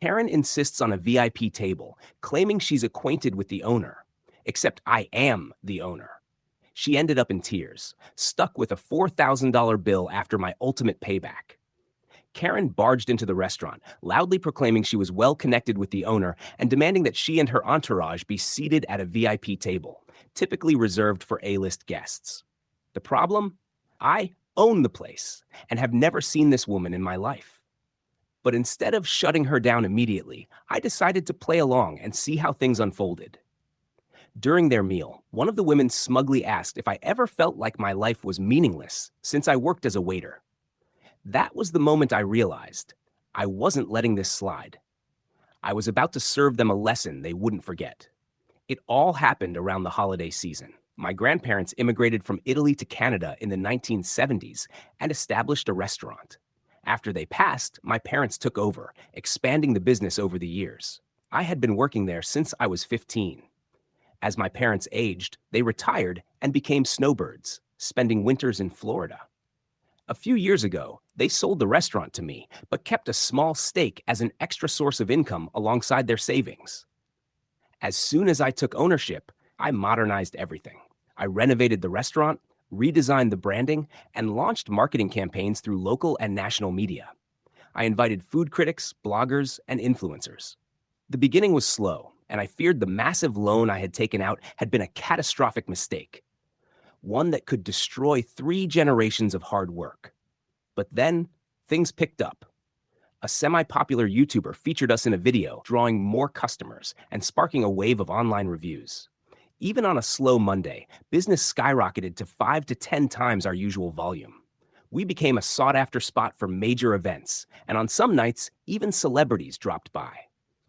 Karen insists on a VIP table, claiming she's acquainted with the owner. Except I am the owner. She ended up in tears, stuck with a $4,000 bill after my ultimate payback. Karen barged into the restaurant, loudly proclaiming she was well connected with the owner and demanding that she and her entourage be seated at a VIP table, typically reserved for A-list guests. The problem? I own the place and have never seen this woman in my life. But instead of shutting her down immediately, I decided to play along and see how things unfolded. During their meal, one of the women smugly asked if I ever felt like my life was meaningless since I worked as a waiter. That was the moment I realized I wasn't letting this slide. I was about to serve them a lesson they wouldn't forget. It all happened around the holiday season. My grandparents immigrated from Italy to Canada in the 1970s and established a restaurant. After they passed, my parents took over, expanding the business over the years. I had been working there since I was 15. As my parents aged, they retired and became snowbirds, spending winters in Florida. A few years ago, they sold the restaurant to me, but kept a small stake as an extra source of income alongside their savings. As soon as I took ownership, I modernized everything. I renovated the restaurant, redesigned the branding, and launched marketing campaigns through local and national media. I invited food critics, bloggers, and influencers. The beginning was slow, and I feared the massive loan I had taken out had been a catastrophic mistake, one that could destroy 3 generations of hard work. But then, things picked up. A semi-popular YouTuber featured us in a video, drawing more customers and sparking a wave of online reviews. Even on a slow Monday, business skyrocketed to 5 to 10 times our usual volume. We became a sought-after spot for major events, and on some nights, even celebrities dropped by.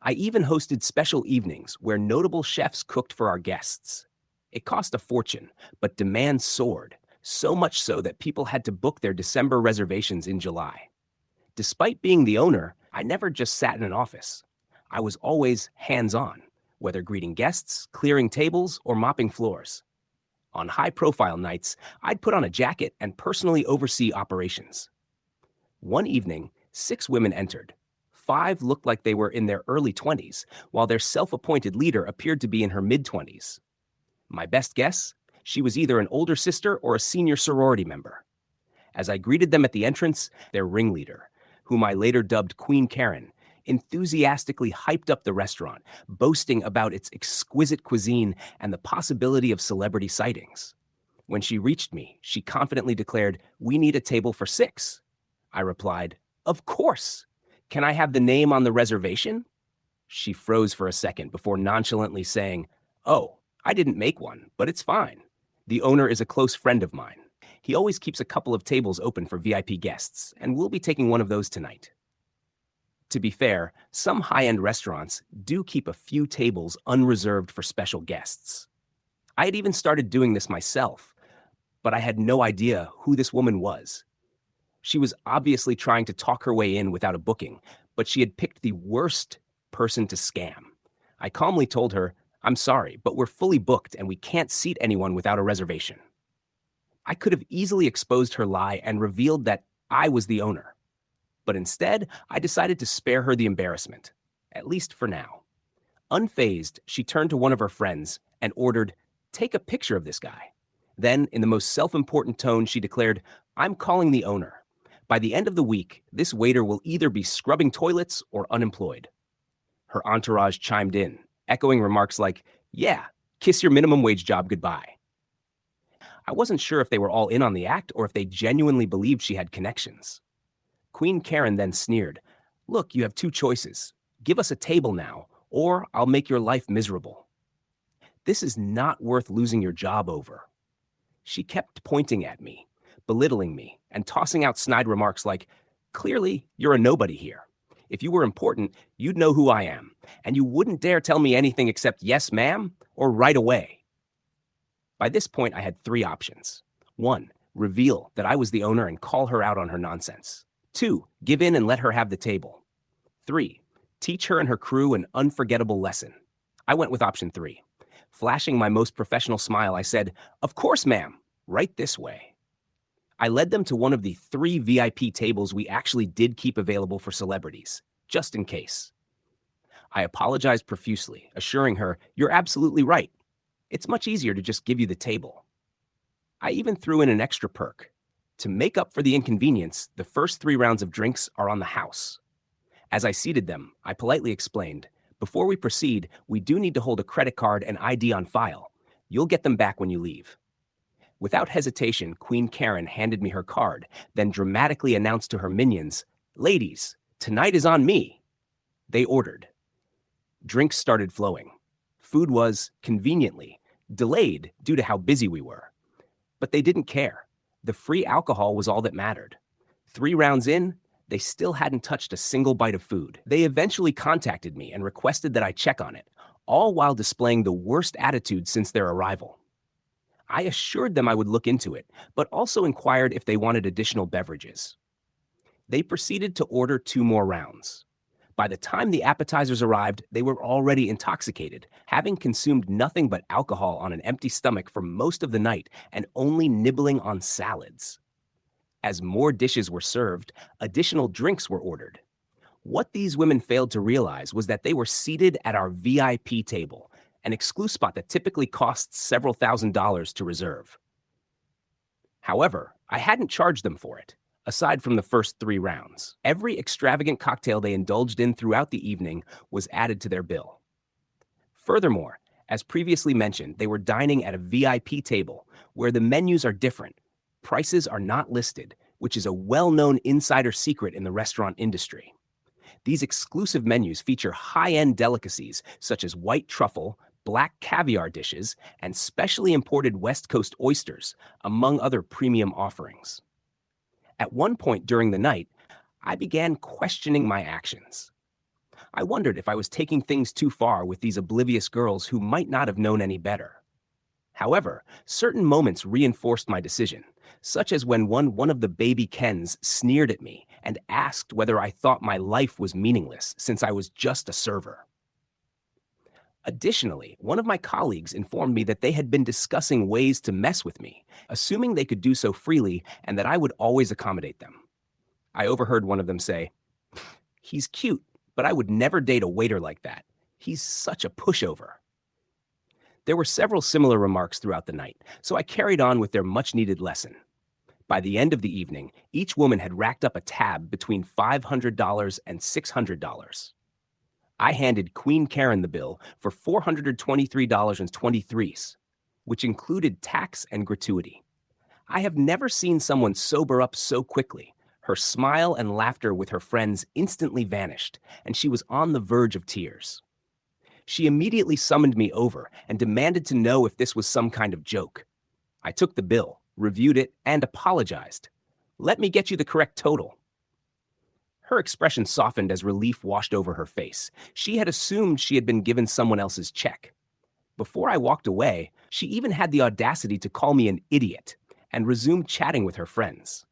I even hosted special evenings where notable chefs cooked for our guests. It cost a fortune, but demand soared, so much so that people had to book their December reservations in July. Despite being the owner, I never just sat in an office. I was always hands-on, whether greeting guests, clearing tables, or mopping floors. On high-profile nights, I'd put on a jacket and personally oversee operations. One evening, 6 women entered. 5 looked like they were in their early 20s, while their self-appointed leader appeared to be in her mid-20s. My best guess? She was either an older sister or a senior sorority member. As I greeted them at the entrance, their ringleader, whom I later dubbed Queen Karen, enthusiastically hyped up the restaurant, boasting about its exquisite cuisine and the possibility of celebrity sightings. When she reached me, she confidently declared, "We need a table for 6." I replied, "Of course. Can I have the name on the reservation?" She froze for a second before nonchalantly saying, "Oh, I didn't make one, but it's fine. The owner is a close friend of mine. He always keeps a couple of tables open for VIP guests, and we'll be taking one of those tonight." To be fair, some high-end restaurants do keep a few tables unreserved for special guests. I had even started doing this myself, but I had no idea who this woman was. She was obviously trying to talk her way in without a booking, but she had picked the worst person to scam. I calmly told her, "I'm sorry, but we're fully booked and we can't seat anyone without a reservation." I could have easily exposed her lie and revealed that I was the owner. But instead, I decided to spare her the embarrassment, at least for now. Unfazed, she turned to one of her friends and ordered, "Take a picture of this guy." Then, in the most self-important tone, she declared, "I'm calling the owner. By the end of the week, this waiter will either be scrubbing toilets or unemployed." Her entourage chimed in, echoing remarks like, "Yeah, kiss your minimum wage job goodbye." I wasn't sure if they were all in on the act or if they genuinely believed she had connections. Queen Karen then sneered, "Look, you have 2 choices. Give us a table now, or I'll make your life miserable. This is not worth losing your job over." She kept pointing at me, belittling me, and tossing out snide remarks like, "Clearly, you're a nobody here. If you were important, you'd know who I am, and you wouldn't dare tell me anything except 'yes, ma'am' or 'right away.'" By this point, I had 3 options. 1, reveal that I was the owner and call her out on her nonsense. 2, give in and let her have the table. 3, teach her and her crew an unforgettable lesson. I went with option 3. Flashing my most professional smile, I said, "Of course, ma'am, right this way." I led them to one of the 3 VIP tables we actually did keep available for celebrities, just in case. I apologized profusely, assuring her, "You're absolutely right. It's much easier to just give you the table." I even threw in an extra perk. To make up for the inconvenience, the first 3 rounds of drinks are on the house. As I seated them, I politely explained, "Before we proceed, we do need to hold a credit card and ID on file. You'll get them back when you leave." Without hesitation, Queen Karen handed me her card, then dramatically announced to her minions, "Ladies, tonight is on me." They ordered. Drinks started flowing. Food was, conveniently, delayed due to how busy we were. But they didn't care. The free alcohol was all that mattered. 3 rounds in, they still hadn't touched a single bite of food. They eventually contacted me and requested that I check on it, all while displaying the worst attitude since their arrival. I assured them I would look into it, but also inquired if they wanted additional beverages. They proceeded to order 2 more rounds. By the time the appetizers arrived, they were already intoxicated, having consumed nothing but alcohol on an empty stomach for most of the night and only nibbling on salads. As more dishes were served, additional drinks were ordered. What these women failed to realize was that they were seated at our VIP table, an exclusive spot that typically costs several $1,000s to reserve. However, I hadn't charged them for it, aside from the first 3 rounds. Every extravagant cocktail they indulged in throughout the evening was added to their bill. Furthermore, as previously mentioned, they were dining at a VIP table where the menus are different. Prices are not listed, which is a well-known insider secret in the restaurant industry. These exclusive menus feature high-end delicacies such as white truffle, black caviar dishes, and specially imported West Coast oysters, among other premium offerings. At one point during the night, I began questioning my actions. I wondered if I was taking things too far with these oblivious girls who might not have known any better. However, certain moments reinforced my decision, such as when one of the baby Kens sneered at me and asked whether I thought my life was meaningless since I was just a server. Additionally, one of my colleagues informed me that they had been discussing ways to mess with me, assuming they could do so freely and that I would always accommodate them. I overheard one of them say, "He's cute, but I would never date a waiter like that. He's such a pushover." There were several similar remarks throughout the night, so I carried on with their much-needed lesson. By the end of the evening, each woman had racked up a tab between $500 and $600. I handed Queen Karen the bill for $423.23, which included tax and gratuity. I have never seen someone sober up so quickly. Her smile and laughter with her friends instantly vanished, and she was on the verge of tears. She immediately summoned me over and demanded to know if this was some kind of joke. I took the bill, reviewed it, and apologized. "Let me get you the correct total." Her expression softened as relief washed over her face. She had assumed she had been given someone else's check. Before I walked away, she even had the audacity to call me an idiot and resumed chatting with her friends.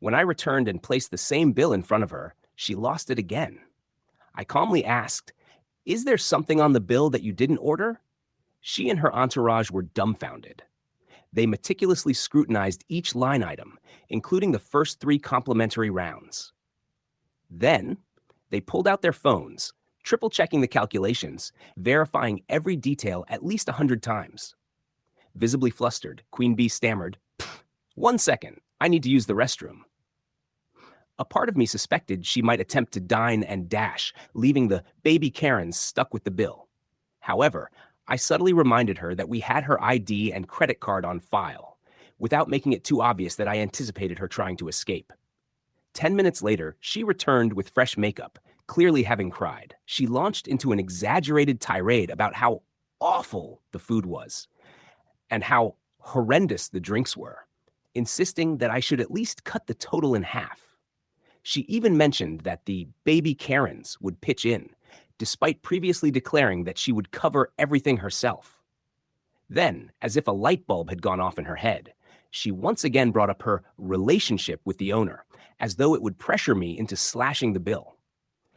When I returned and placed the same bill in front of her, she lost it again. I calmly asked, "Is there something on the bill that you didn't order?" She and her entourage were dumbfounded. They meticulously scrutinized each line item, including the first 3 complimentary rounds. Then, they pulled out their phones, triple-checking the calculations, verifying every detail at least 100 times. Visibly flustered, Queen Bee stammered, "1 second, I need to use the restroom." A part of me suspected she might attempt to dine and dash, leaving the baby Karens stuck with the bill. However, I subtly reminded her that we had her ID and credit card on file, without making it too obvious that I anticipated her trying to escape. 10 minutes later, she returned with fresh makeup, clearly having cried. She launched into an exaggerated tirade about how awful the food was and how horrendous the drinks were, insisting that I should at least cut the total in half. She even mentioned that the baby Karens would pitch in, despite previously declaring that she would cover everything herself. Then, as if a light bulb had gone off in her head, she once again brought up her relationship with the owner, as though it would pressure me into slashing the bill.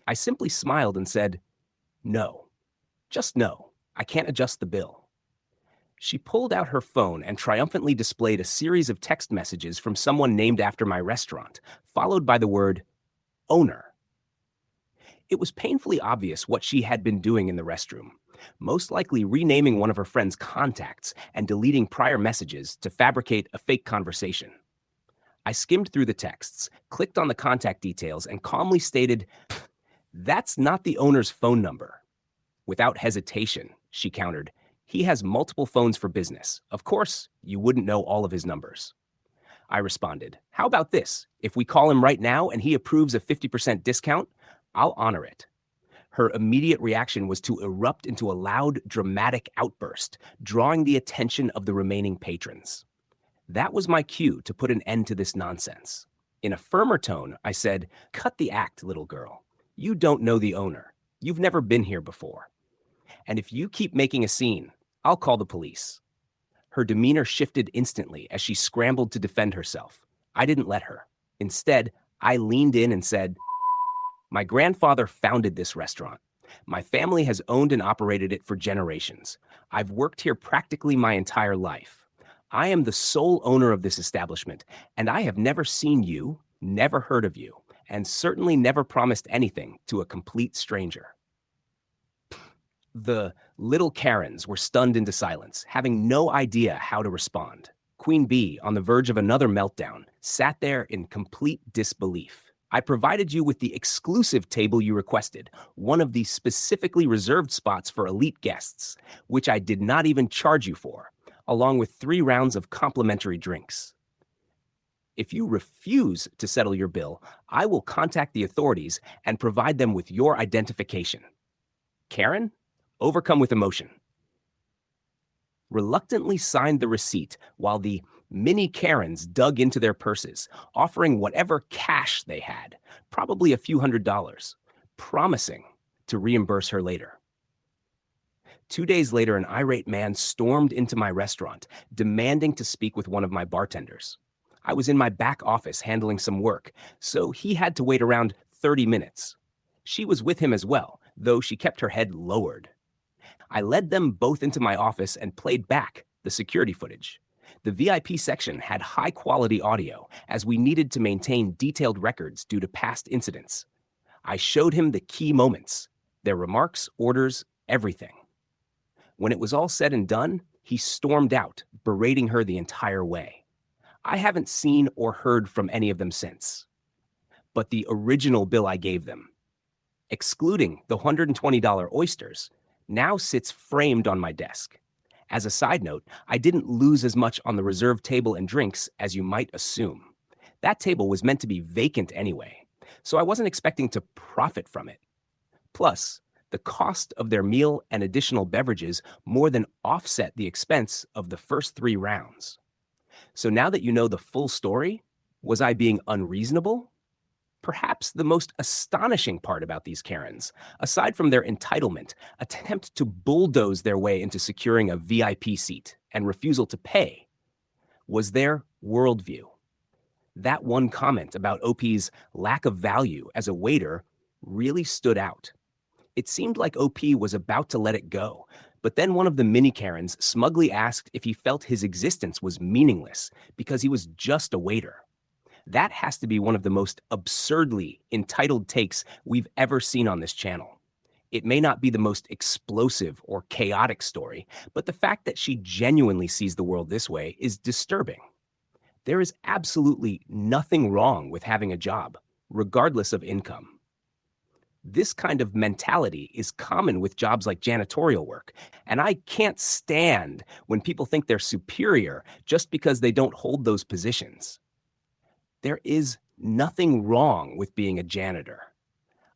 I simply smiled and said, "No, just no, I can't adjust the bill." She pulled out her phone and triumphantly displayed a series of text messages from someone named after my restaurant, followed by the word owner. It was painfully obvious what she had been doing in the restroom, most likely renaming one of her friend's contacts and deleting prior messages to fabricate a fake conversation. I skimmed through the texts, clicked on the contact details, and calmly stated, "That's not the owner's phone number." Without hesitation, she countered, "He has multiple phones for business. Of course, you wouldn't know all of his numbers." I responded, "How about this? If we call him right now and he approves a 50% discount, I'll honor it." Her immediate reaction was to erupt into a loud, dramatic outburst, drawing the attention of the remaining patrons. That was my cue to put an end to this nonsense. In a firmer tone, I said, "Cut the act, little girl. You don't know the owner. You've never been here before. And if you keep making a scene, I'll call the police." Her demeanor shifted instantly as she scrambled to defend herself. I didn't let her. Instead, I leaned in and said, "My grandfather founded this restaurant. My family has owned and operated it for generations. I've worked here practically my entire life. I am the sole owner of this establishment, and I have never seen you, never heard of you, and certainly never promised anything to a complete stranger." The little Karens were stunned into silence, having no idea how to respond. Queen Bee, on the verge of another meltdown, sat there in complete disbelief. "I provided you with the exclusive table you requested, one of the specifically reserved spots for elite guests, which I did not even charge you for, along with 3 rounds of complimentary drinks. If you refuse to settle your bill, I will contact the authorities and provide them with your identification." Karen, overcome with emotion, reluctantly signed the receipt while the mini Karens dug into their purses, offering whatever cash they had, probably a few $100s, promising to reimburse her later. 2 days later, an irate man stormed into my restaurant, demanding to speak with one of my bartenders. I was in my back office handling some work, so he had to wait around 30 minutes. She was with him as well, though she kept her head lowered. I led them both into my office and played back the security footage. The VIP section had high-quality audio, as we needed to maintain detailed records due to past incidents. I showed him the key moments, their remarks, orders, everything. When it was all said and done, he stormed out, berating her the entire way. I haven't seen or heard from any of them since. But the original bill I gave them, excluding the $120 oysters, now sits framed on my desk. As a side note, I didn't lose as much on the reserved table and drinks as you might assume. That table was meant to be vacant anyway, so I wasn't expecting to profit from it. Plus, the cost of their meal and additional beverages more than offset the expense of the first 3 rounds. So now that you know the full story, was I being unreasonable? Perhaps the most astonishing part about these Karens, aside from their entitlement, attempt to bulldoze their way into securing a VIP seat and refusal to pay, was their worldview. That one comment about OP's lack of value as a waiter really stood out. It seemed like OP was about to let it go, but then one of the mini Karens smugly asked if he felt his existence was meaningless because he was just a waiter. That has to be one of the most absurdly entitled takes we've ever seen on this channel. It may not be the most explosive or chaotic story, but the fact that she genuinely sees the world this way is disturbing. There is absolutely nothing wrong with having a job, regardless of income. This kind of mentality is common with jobs like janitorial work, and I can't stand when people think they're superior just because they don't hold those positions. There is nothing wrong with being a janitor.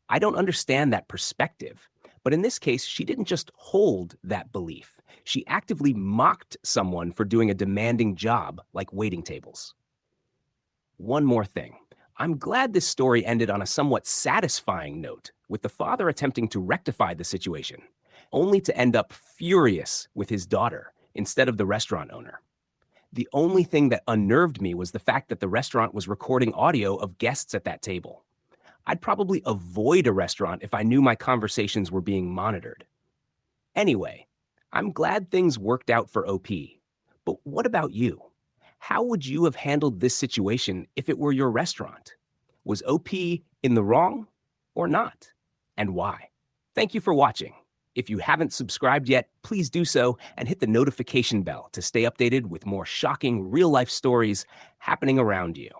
I don't understand that perspective, but in this case, she didn't just hold that belief. She actively mocked someone for doing a demanding job like waiting tables. One more thing. I'm glad this story ended on a somewhat satisfying note, with the father attempting to rectify the situation, only to end up furious with his daughter instead of the restaurant owner. The only thing that unnerved me was the fact that the restaurant was recording audio of guests at that table. I'd probably avoid a restaurant if I knew my conversations were being monitored. Anyway, I'm glad things worked out for OP. But what about you? How would you have handled this situation if it were your restaurant? Was OP in the wrong or not? and why. Thank you for watching. If you haven't subscribed yet, please do so and hit the notification bell to stay updated with more shocking real-life stories happening around you.